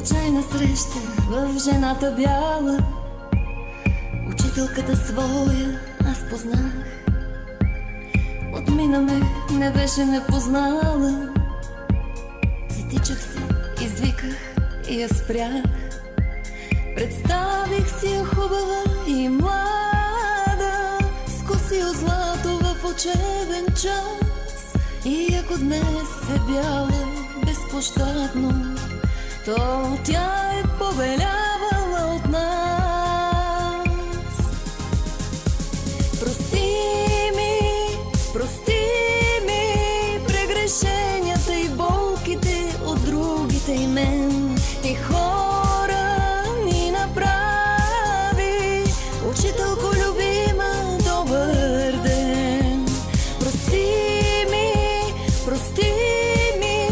Случайна среща в жената бяла, учителката своя аз познах. Отмина ме, не беше ме познала. Затичах се, извиках и я спрях. Представих си я хубава и млада, с коси от злато в учебен час. И ако днес е бяла безпощадно, то тя е повелявала от нас. Прости ми прегрешенията и болките от другите и мен. И хора ни направи, учителко любима, добър ден. Прости ми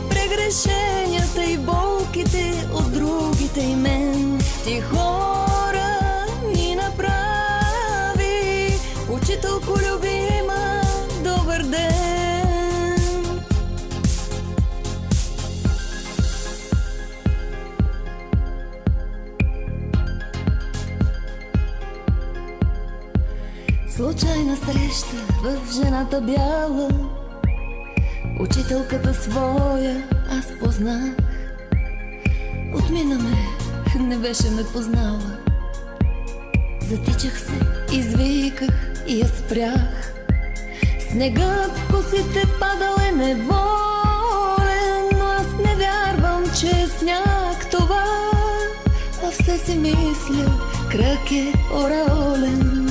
прегрешенията и болките от другите и мен. Ти хора ни направи, учителко любима, добър ден. Случайна среща в жената бяла, учителката своя аз познах. Отмина ме, не беше ме познала. Затичах се, извиках и я спрях. Снегът в косите падал е неволен, но аз не вярвам, че е сняг това. А все си мисля, крак е ореолен.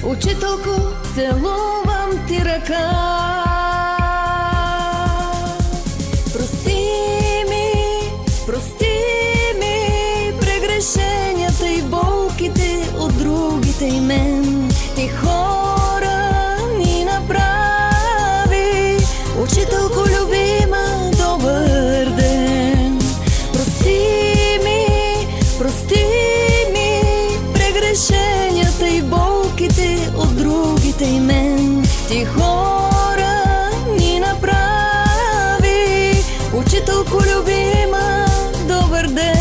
Учителко, целувам ти ръка. Прости ми прегрешенията и болките от другите и мен. И хора ни направи, учителко любима, добър ден. Прости ми прегрешенията и болките от другите и мен. Ти хора ни направи, учителко любима, добър ден.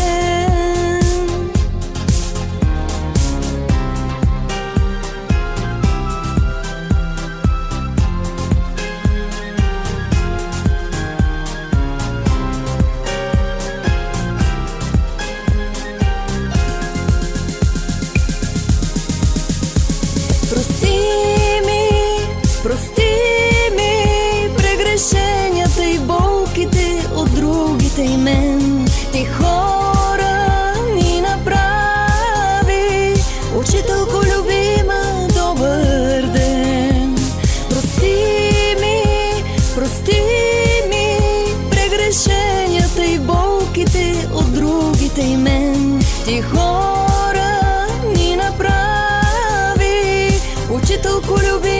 Прости ми прегрешенията и болките от другите и мен. Ти хора ни направи, учителко любима, добър ден. Прости ми прегрешенията и болките от другите и мен. Ти хора ни направи, учителко любима,